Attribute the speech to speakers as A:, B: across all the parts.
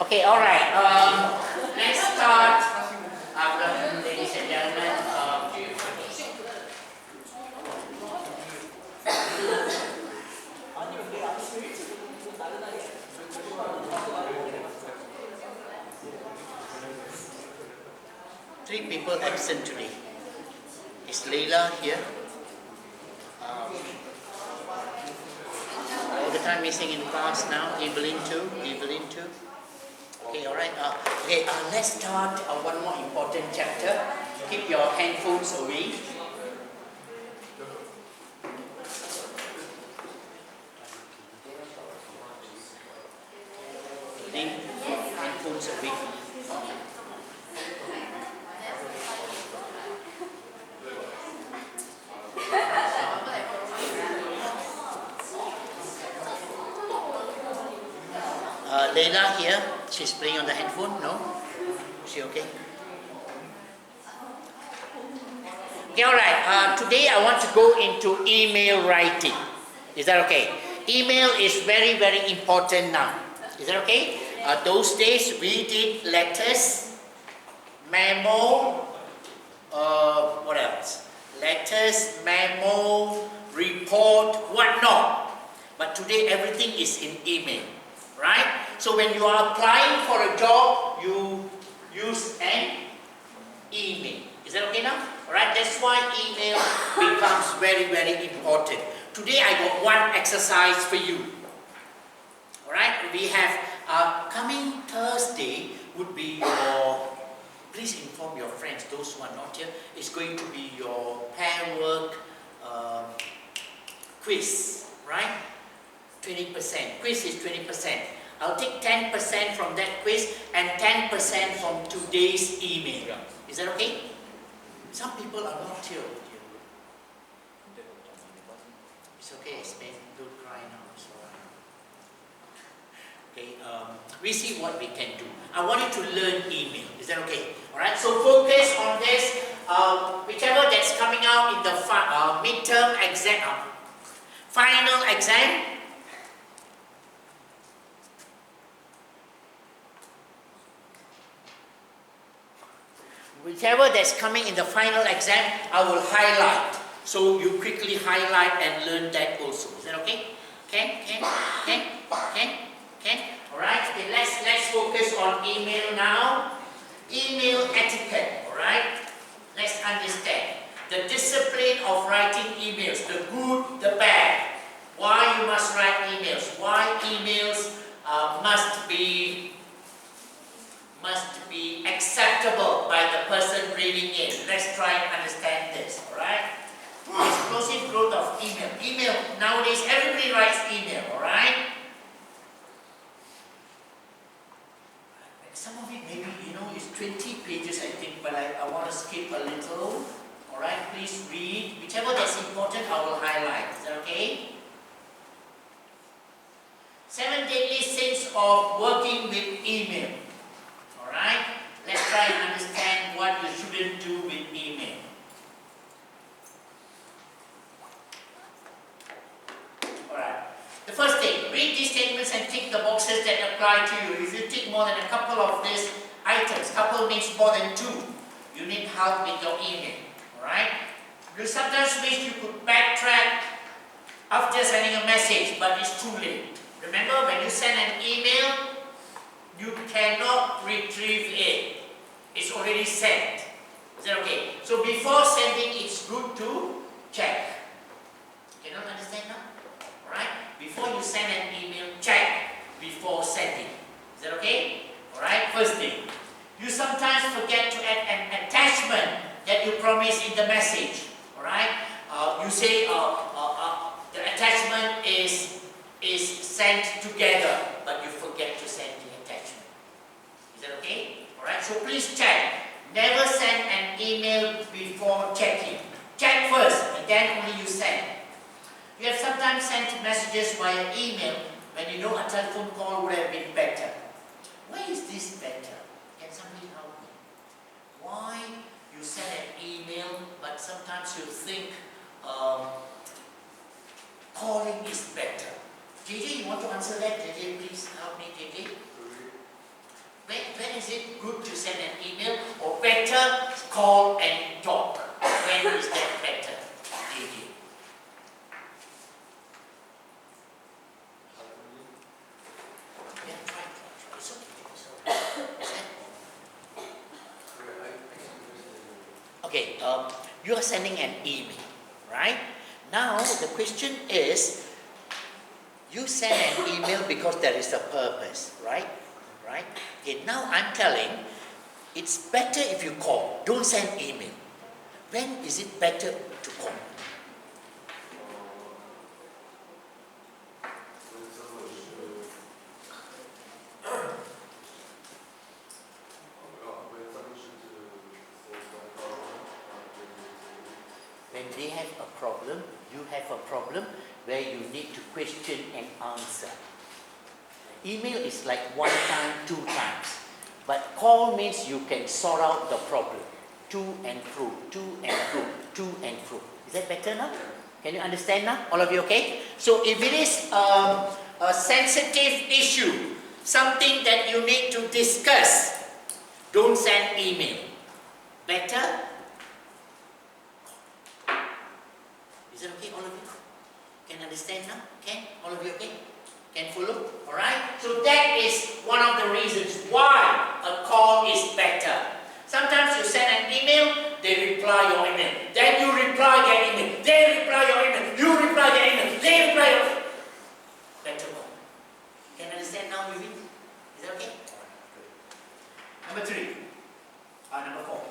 A: Okay, all right. Let's start. Good afternoon, ladies and gentlemen. Three people absent today. Is Leila here? All the time missing in class now. Evelyn too. Okay, all right. Let's start one more important chapter. Keep your handphones away. Leave handphones away. Leila here, she's playing on the handphone, no? Is she okay? Okay, alright. Today I want to go into email writing. Is that okay? Email is very, very important now. Is that okay? Those days we did letters, memo, what else? Letters, memo, report, whatnot. But today everything is in email. Right? So when you are applying for a job, you use an email. Is that okay now? Alright, that's why email becomes very, very important. Today I got one exercise for you. Alright, we have coming Thursday would be your, please inform your friends, those who are not here, it's going to be your pair work quiz, right? 20%. Quiz is 20%. I'll take 10% from that quiz and 10% from today's email. Is that okay? Some people are not here. It's okay, Spain. Don't cry now. Okay, we see what we can do. I want you to learn email. Is that okay? Alright, so focus on this. Whichever that's coming out in the midterm exam, final exam. Whichever that's coming in the final exam, I will highlight. So you quickly highlight and learn that also. Is that okay? Can? Alright, okay, let's focus on email now. Email etiquette, alright? Let's understand. The discipline of writing emails, the good, the bad. Why you must write emails. Why emails must be acceptable by the person reading it. Let's try and understand this, alright? Explosive growth of email. Email, nowadays everybody writes email, alright? Some of it maybe, is 20 pages I think, but I want to skip a little. Alright, please read. Whichever that's important, I will highlight. Is that okay? 7 deadly sins of working with email. Alright, let's try and understand what you shouldn't do with email. Alright, the first thing, read these statements and tick the boxes that apply to you. If you tick more than a couple of these items, couple means more than 2, you need help with your email. Alright, you sometimes wish you could backtrack after sending a message, but it's too late. Remember, when you send an email, you cannot retrieve it. It's already sent. Is that okay? So before sending, it's good to check. Can you understand now? Alright? Before you send an email, check before sending. Is that okay? Alright? First thing. You sometimes forget to add an attachment that you promise in the message. Alright? You say the attachment is sent together, but you forget to send the attachment. Is that okay? Alright, so please check. Never send an email before checking. Check first, and then only you send. You have sometimes sent messages via email when you know a telephone call would have been better. Why is this better? Can somebody help me? Why you send an email, but sometimes you think calling is better? JJ, you want to answer that? JJ, please help me, JJ. when is it good to send an email, or better call and talk? When is that better? EG. Yeah, try. It's okay. Okay, you are sending an email, right? Now the question is, you send an email because there is a purpose, right? Right? Okay, now I'm telling, it's better if you call. Don't send email. When is it better to call? When they have a problem, you have a problem where you need to question and answer. Email is like one time, two times. But call means you can sort out the problem. To and fro, to and fro, to and fro. Is that better now? Can you understand now? All of you okay? So if it is a sensitive issue, something that you need to discuss, don't send email. Better? Is it okay, all of you? Can understand now? Can? All of you okay? Can follow? Alright? So that is one of the reasons why a call is better. Sometimes you send an email, they reply your email. Then you reply their email. They reply your email. You reply their email. They reply your email. Better call. Can understand now, Vivi? Is that okay? Number 3. Number 4.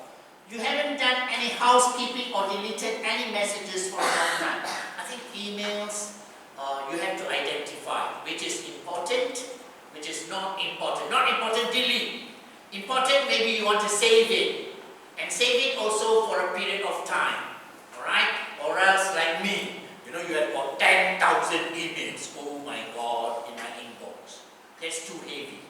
A: You haven't done any housekeeping or deleted any messages for a long time. I think emails, you have to identify which is important, which is not important. Not important, delete. Important, maybe you want to save it. And save it also for a period of time. Alright? Or else like me, you have got 10,000 emails. Oh my God, in my inbox. That's too heavy.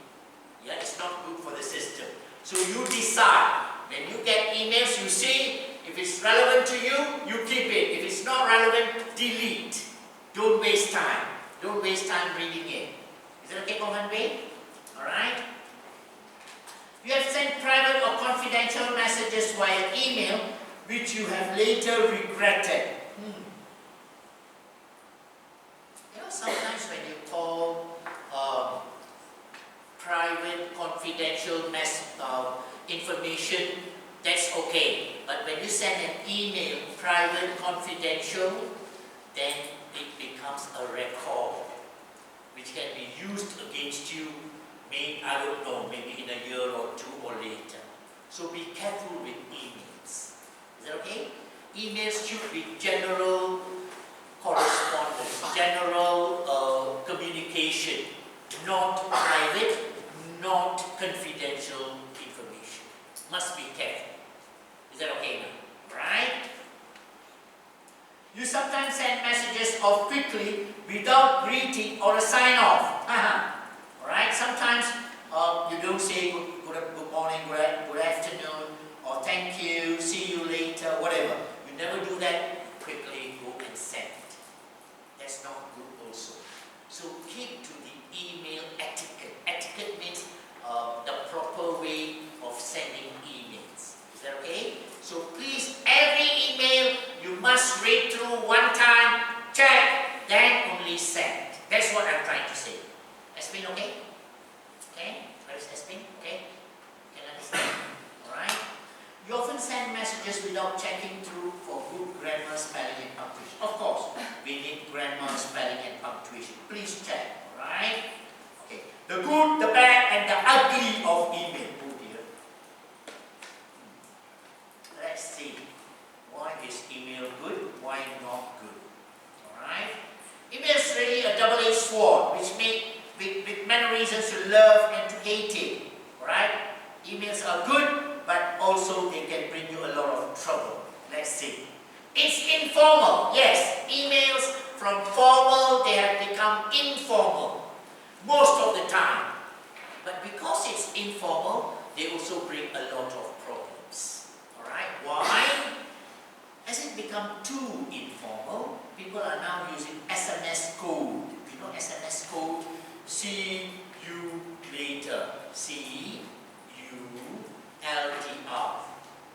A: Yeah, it's not good for the system. So you decide. When you get emails, you see, if it's relevant to you, you keep it. If it's not relevant, delete. Don't waste time. Don't waste time reading it. Is that okay, Common Bay? Alright? You have sent private or confidential messages via email which you have later regretted. Sometimes when you call private, confidential information, that's okay. But when you send an email, private, confidential, then it becomes a record which can be used against you, I don't know, maybe in a year or two or later. So be careful with emails. Is that okay? Emails should be general correspondence, general communication, not private, not confidential information. Must be careful. Is that okay now? Right? You sometimes send messages off quickly without greeting or a sign off. Alright? Sometimes you don't say good morning, good afternoon, or thank you, see you later, whatever. You never do that. Quickly go and send. That's not good also. So keep to the email etiquette. Etiquette means the proper way of sending emails. Is that okay? So please, every email you must read through one time, check, then only send. That's what I'm trying to say. Espin, okay? Okay? Where is Espin? Okay? Can I understand? Alright? You often send messages without checking through for good grammar, spelling and punctuation. Of course, we need grammar, spelling and punctuation. Please check. Alright? Okay. The good, the bad and the ugly of email. Oh dear. Let's see. Why is email good? Why not good? Alright? Email is really a double-edged sword, which with many reasons to love and to hate it. Alright? Emails are good, but also they can bring you a lot of trouble. Let's see. It's informal. Yes, emails from formal, they have become informal most of the time. But because it's informal, they also bring a lot of problems. Alright? Why? Has it become too informal? People are now using SMS code. You know SMS code? See you later. See LDR.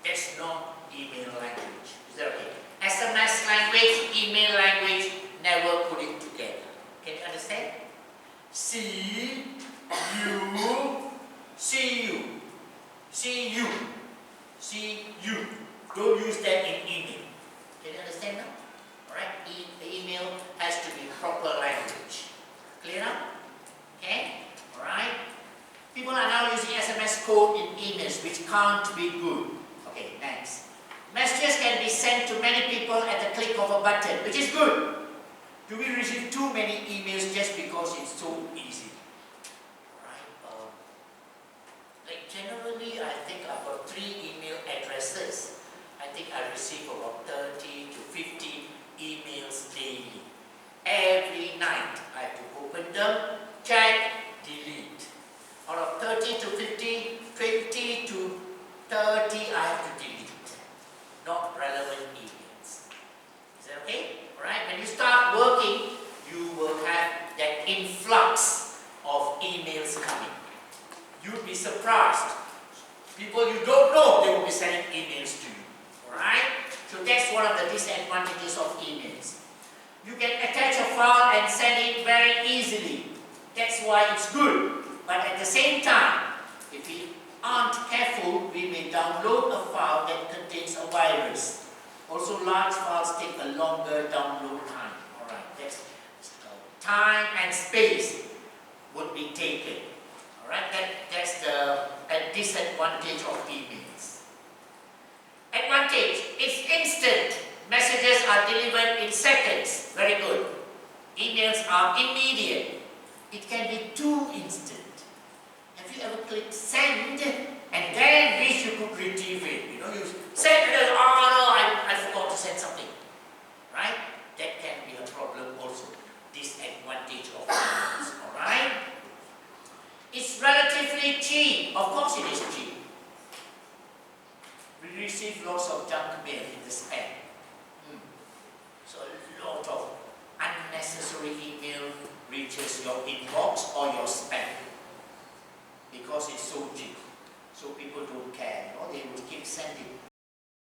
A: That's not email language. Is that okay? SMS language, email language, never put it together. Can you understand? See you. Don't use that in email. Can you understand now? Alright? The email has to be proper language. Clear now? Okay? Alright? People are now using SMS code in emails, which can't be good. Okay, next. Messages can be sent to many people at the click of a button, which is good. Do we receive too many emails just because it's so easy? Right? Like generally, I think I've got 3 email addresses. I think I receive about 30 to 50 emails daily. Every night, I have to open them, check, delete. Out of 30 to 50, 20 to 30, I have to delete. Not relevant emails. Is that okay? Alright, when you start working, you will have that influx of emails coming. You'd be surprised. People you don't know, they will be sending emails to you. Alright? So that's one of the disadvantages of emails. You can attach a file and send it very easily. That's why it's good. But at the same time, if we aren't careful, we may download a file that contains a virus. Also, large files take a longer download time. Alright, that's time and space would be taken. Alright, that's the disadvantage of emails. Advantage, it's instant. Messages are delivered in seconds. Very good. Emails are immediate. It can be too instant. Have you ever clicked send and then wish you could retrieve it? You know, you send it, oh no, I forgot to send something. Right? That can be a problem also. Disadvantage of emails. Alright? It's relatively cheap. Of course it is cheap. We receive lots of junk mail in the spam. So a lot of unnecessary email reaches your inbox or your spam because it's so cheap. So people don't care, you know, they will keep sending.